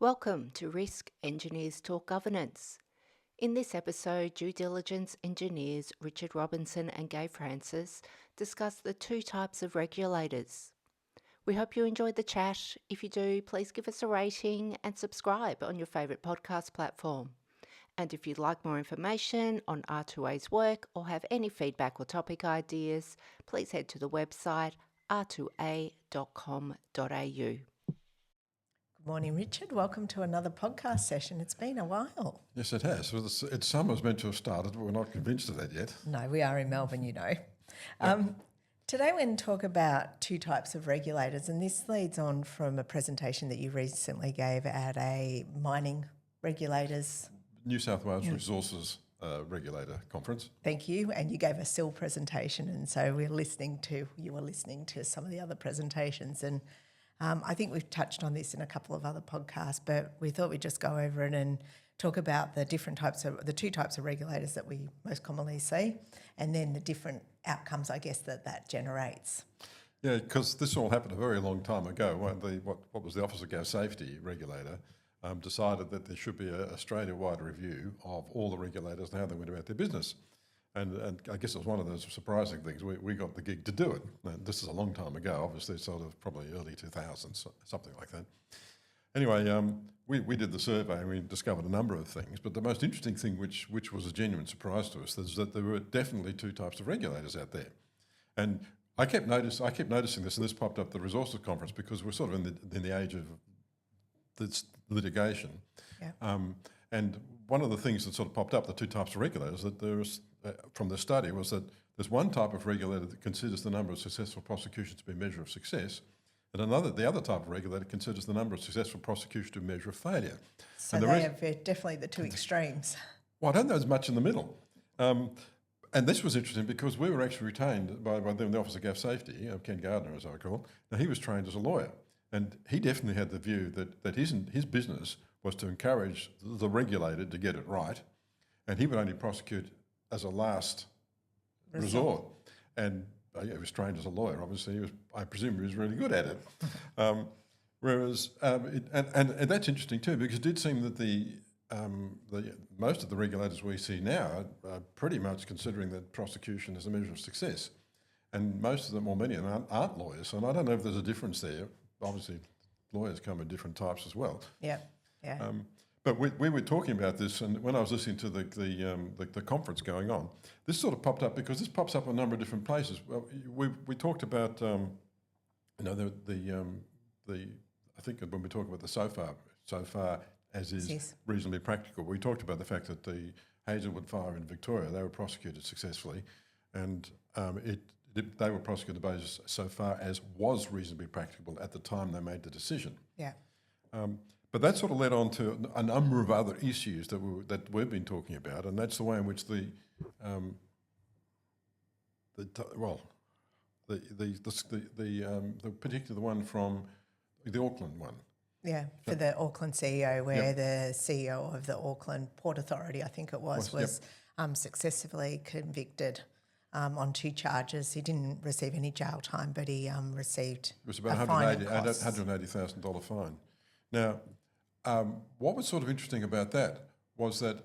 Welcome to Risk Engineers Talk Governance. In this episode, due diligence engineers Richard Robinson and Gaye discuss the two types of regulators. We hope you enjoyed the chat. If you do, please give us a rating and subscribe on your favourite podcast platform. And if you'd like more information on R2A's work or have any feedback or topic ideas, please head to the website r2a.com.au. Good morning, Richard. Welcome to another podcast session. It's been a while. Yes, it has. Well, summer's meant to have started, but we're not convinced of that yet. No, we are in Melbourne, you know. Today we're going to talk about two types of regulators, and this leads on from a presentation that you recently gave at a mining regulators. New South Wales Resources Regulator Conference. Thank you. And you gave a SIL presentation, and so you were listening to some of the other presentations, and I think we've touched on this in a couple of other podcasts, but we thought we'd just go over it and talk about the two types of regulators that we most commonly see, and then the different outcomes, I guess, that generates. Yeah, because this all happened a very long time ago. What was the Office of Gas Safety regulator decided that there should be an Australia-wide review of all the regulators and how they went about their business. And I guess it was one of those surprising things. We got the gig to do it. Now, this is a long time ago, obviously, sort of probably early 2000s, something like that. Anyway, we did the survey and we discovered a number of things. But the most interesting thing, which was a genuine surprise to us, is that there were definitely two types of regulators out there. And I kept noticing this, and this popped up at the Resources Conference because we're sort of in the age of this litigation. Yeah. And one of the things that sort of popped up, the two types of regulators, that there's from the study was that there's one type of regulator that considers the number of successful prosecutions to be a measure of success, and the other type of regulator considers the number of successful prosecutions to be a measure of failure. So they have definitely the two extremes. Well, I don't know as much in the middle. And this was interesting because we were actually retained by the Office of Gas Safety, Ken Gardner as I recall. Now he was trained as a lawyer, and he definitely had the view that his business was to encourage the regulator to get it right, and he would only prosecute as a last resort. And he was trained as a lawyer, obviously. I presume he was really good at it. Whereas, and that's interesting too, because it did seem that the most of the regulators we see now are pretty much considering that prosecution as a measure of success. And most of them, or many of them, aren't lawyers. And I don't know if there's a difference there. Obviously, lawyers come in different types as well. Yeah. But we were talking about this, and when I was listening to the conference going on, this sort of popped up because this pops up in a number of different places. Well, we talked about I think when we talk about the so far as is reasonably practical, we talked about the fact that the Hazelwood fire in Victoria, they were prosecuted successfully, and they were prosecuted by so far as was reasonably practicable at the time they made the decision. Yeah. But that sort of led on to a number of other issues that we've been talking about, and that's the way in which the particular one from the Auckland one. Yeah, for the Auckland CEO, where the CEO of the Auckland Port Authority, I think it was successfully convicted on two charges. He didn't receive any jail time, but he received it was about $180,000 fine. Now, what was sort of interesting about that was that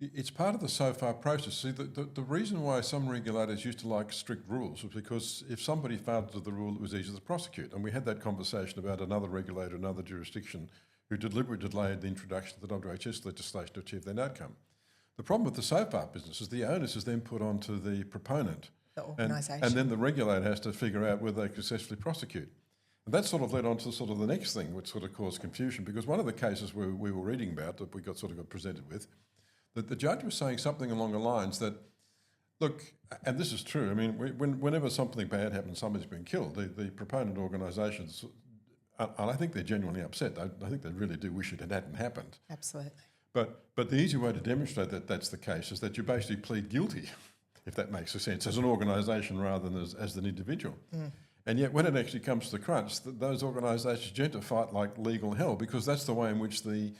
it's part of the so far process. See, the reason why some regulators used to like strict rules was because if somebody failed to do the rule, it was easy to prosecute. And we had that conversation about another regulator, another jurisdiction, who deliberately delayed the introduction of the WHS legislation to achieve that outcome. The problem with the so far business is the onus is then put onto the proponent. The organisation. And then the regulator has to figure out whether they successfully prosecute. And that sort of led on to sort of the next thing, which sort of caused confusion, because one of the cases we were reading about that we got presented with, that the judge was saying something along the lines that, look, and this is true, I mean, whenever something bad happens, somebody's been killed, the proponent organisations, and I think they're genuinely upset. I think they really do wish it hadn't happened. Absolutely. But the easy way to demonstrate that that's the case is that you basically plead guilty, if that makes sense, as an organisation rather than as an individual. Mm. And yet when it actually comes to the crunch, those organisations tend to fight like legal hell because that's the way in which the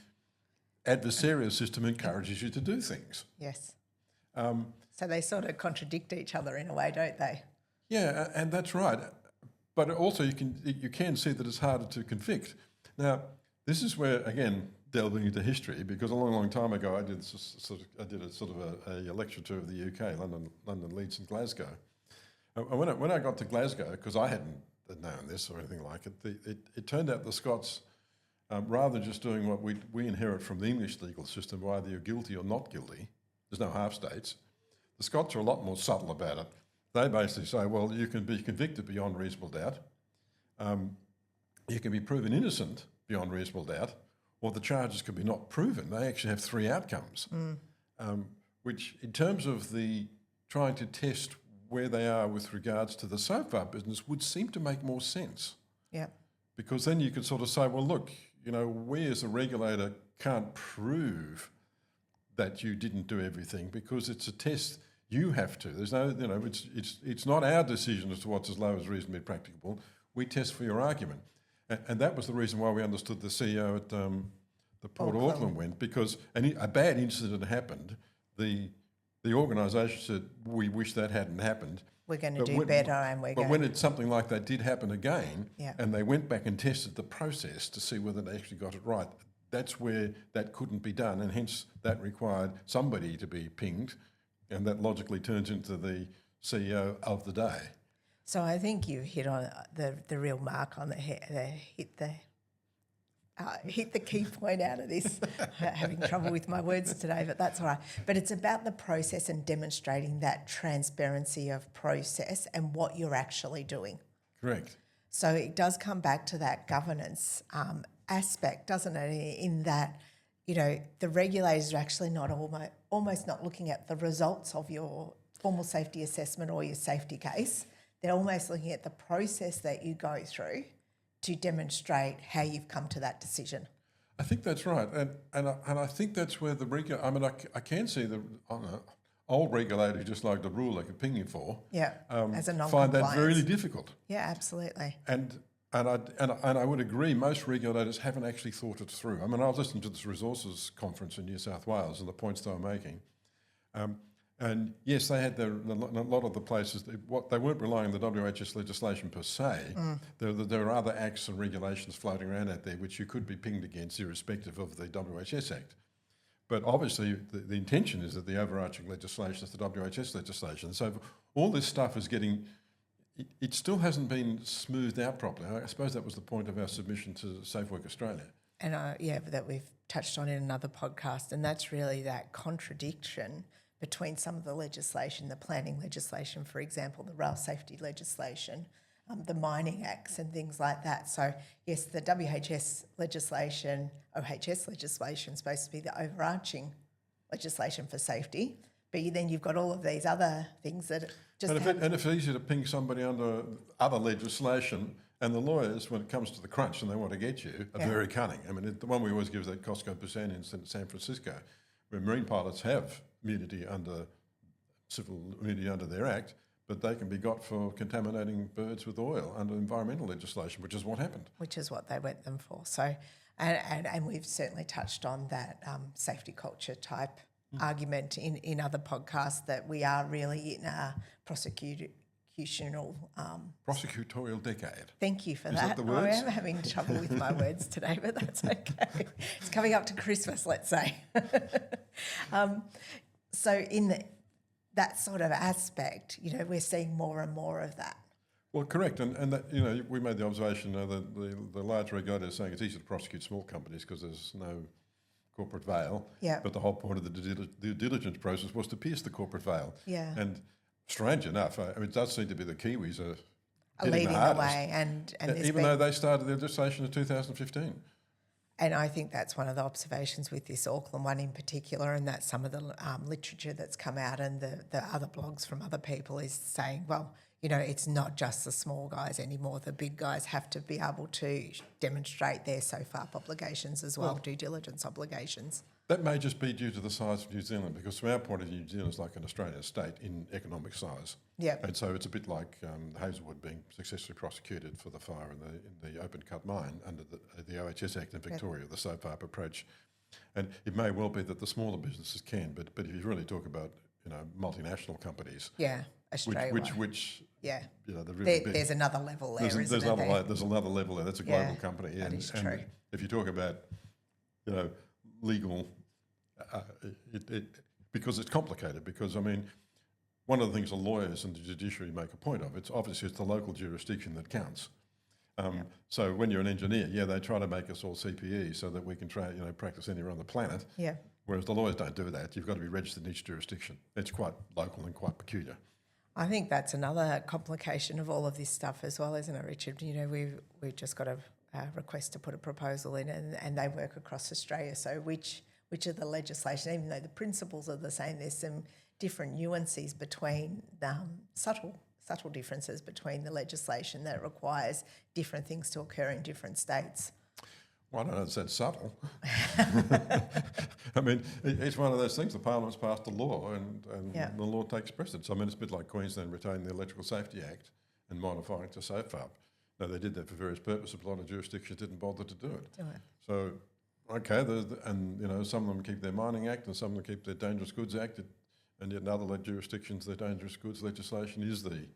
adversarial system encourages you to do things. Yes. So they sort of contradict each other in a way, don't they? Yeah, and that's right. But also you can see that it's harder to convict. Now, This is where, again, delving into history, because a long, long time ago I did a lecture tour of the UK, London, Leeds, and Glasgow. And when I got to Glasgow, because I hadn't known this or anything like it, it turned out the Scots, rather than just doing what we inherit from the English legal system, where either you're guilty or not guilty, there's no half states. The Scots are a lot more subtle about it. They basically say, well, you can be convicted beyond reasonable doubt, you can be proven innocent beyond reasonable doubt, or the charges can be not proven. They actually have three outcomes, which in terms of the trying to test where they are with regards to the SFAIRP business would seem to make more sense. Yeah. Because then you could sort of say, well, look, we as a regulator can't prove that you didn't do everything because it's a test you have to. There's no, it's not our decision as to what's as low as reasonably practicable. We test for your argument. And that was the reason why we understood the CEO at the Port of Auckland went, because a bad incident happened. The organisation said, we wish that hadn't happened. We're going to do better, and we're going. But when it's something like that did happen again, Yeah. and they went back and tested the process to see whether they actually got it right, that's where that couldn't be done, and hence that required somebody to be pinged, and that logically turns into the CEO of the day. So I think you hit on the real mark on the head, hit the key point out of this. Having trouble with my words today, but that's all right. But it's about the process and demonstrating that transparency of process and what you're actually doing. Correct. So it does come back to that governance aspect, doesn't it? In that, the regulators are actually not almost not looking at the results of your formal safety assessment or your safety case. They're almost looking at the process that you go through to demonstrate how you've come to that decision. I think that's right, and I think that's where the I can see the old regulators, just like the rule they could ping you for. Yeah, as a non-compliance. Find that really difficult. Yeah, absolutely. And I would agree, most regulators haven't actually thought it through. I mean, I was listening to this resources conference in New South Wales and the points they were making. And yes, they had a lot of the places, they weren't relying on the WHS legislation per se. There are other acts and regulations floating around out there which you could be pinged against irrespective of the WHS Act. But obviously the intention is that the overarching legislation is the WHS legislation. So all this stuff is it still hasn't been smoothed out properly. I suppose that was the point of our submission to Safe Work Australia. And that we've touched on in another podcast, and that's really that contradiction between some of the legislation, the planning legislation, for example, the rail safety legislation, the mining acts and things like that. So yes, the WHS legislation, OHS legislation is supposed to be the overarching legislation for safety, but then you've got all of these other things that just and if it's easy to ping somebody under other legislation, and the lawyers, when it comes to the crunch and they want to get you, are very cunning. I mean, the one we always give is that Costco-Busan incident in San Francisco, where marine pilots have civil immunity under their act, but they can be got for contaminating birds with oil under environmental legislation, which is what happened. Which is what they went them for. So, and we've certainly touched on that safety culture type argument in other podcasts, that we are really in a prosecutorial decade. Thank you for Is that. the words? I am having trouble with my words today, but that's okay. It's coming up to Christmas, let's say. So in that sort of aspect, we're seeing more and more of that. Well, correct, and that, we made the observation that the large regulators saying it's easy to prosecute small companies because there's no corporate veil. Yeah. But the whole point of the due diligence process was to pierce the corporate veil. Yeah. And strange enough, it does seem to be the Kiwis are leading the the hardest, way, and even though they started their legislation in 2015. And I think that's one of the observations with this Auckland one in particular, and that's some of the literature that's come out and the other blogs from other people is saying, well, it's not just the small guys anymore. The big guys have to be able to demonstrate their SFAIRP obligations as well, due diligence obligations. That may just be due to the size of New Zealand, because from our point of view, New Zealand is like an Australian state in economic size. Yeah. And so it's a bit like Hazelwood being successfully prosecuted for the fire in the open cut mine under the OHS Act in Victoria, the SFAIRP approach. And it may well be that the smaller businesses can, but if you really talk about multinational companies. Yeah, Australia. Which yeah, they're really big. there's another level there, There's another level there. That's a global company. That is true. And if you talk about, legal, because it's complicated. Because one of the things the lawyers and the judiciary make a point of, it's the local jurisdiction that counts. So when you're an engineer, they try to make us all CPE so that we can practice anywhere on the planet. Yeah. Whereas the lawyers don't do that. You've got to be registered in each jurisdiction. It's quite local and quite peculiar. I think that's another complication of all of this stuff as well, isn't it, Richard? We've just got a request to put a proposal in, and they work across Australia. So which of the legislation, even though the principles are the same, there's some different nuances between subtle differences between the legislation that requires different things to occur in different states. Well, I don't know if that's subtle. It's one of those things. The Parliament's passed a law and the law takes precedence. It's a bit like Queensland retaining the Electrical Safety Act and modifying it to SFAIRP. Now, they did that for various purposes, but a lot of jurisdictions didn't bother to do it. So, okay, some of them keep their Mining Act and some of them keep their Dangerous Goods Act, and yet in other jurisdictions, the dangerous goods legislation is the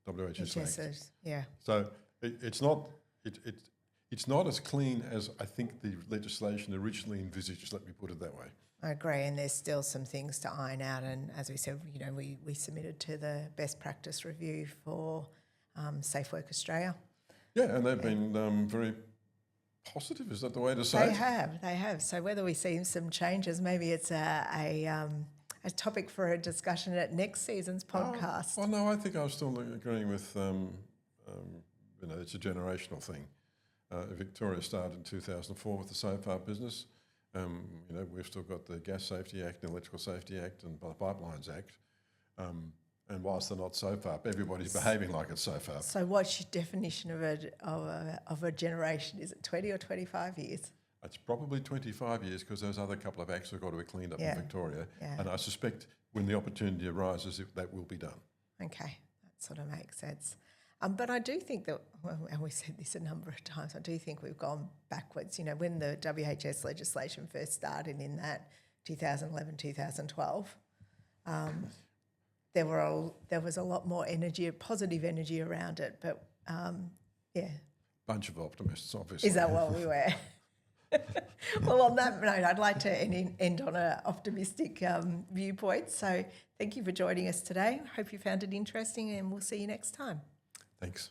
WHS Act. Yeah. So it's not as clean as I think the legislation originally envisaged, let me put it that way. I agree, and there's still some things to iron out, and as we said, we submitted to the best practice review for Safe Work Australia. Yeah, and they've been very positive, is that the way to say it? They have. So whether we see some changes, maybe it's a topic for a discussion at next season's podcast. Well, no, I think I was still agreeing with, it's a generational thing. Victoria started in 2004 with the SFAIRP business. We've still got the Gas Safety Act, the Electrical Safety Act and the Pipelines Act. And whilst they're not SFAIRP, everybody's behaving like it's SFAIRP. So what's your definition of a generation? Is it 20 or 25 years? It's probably 25 years because those other couple of acts have got to be cleaned up in Victoria. Yeah. And I suspect when the opportunity arises, that will be done. Okay, that sort of makes sense. But I do think that, and we've said this a number of times, I do think we've gone backwards. When the WHS legislation first started in that 2011, 2012, there was a lot more energy, positive energy around it. But, Bunch of optimists, obviously. Is that what we were? Well, on that note, I'd like to end on an optimistic viewpoint. So thank you for joining us today. Hope you found it interesting, and we'll see you next time. Thanks.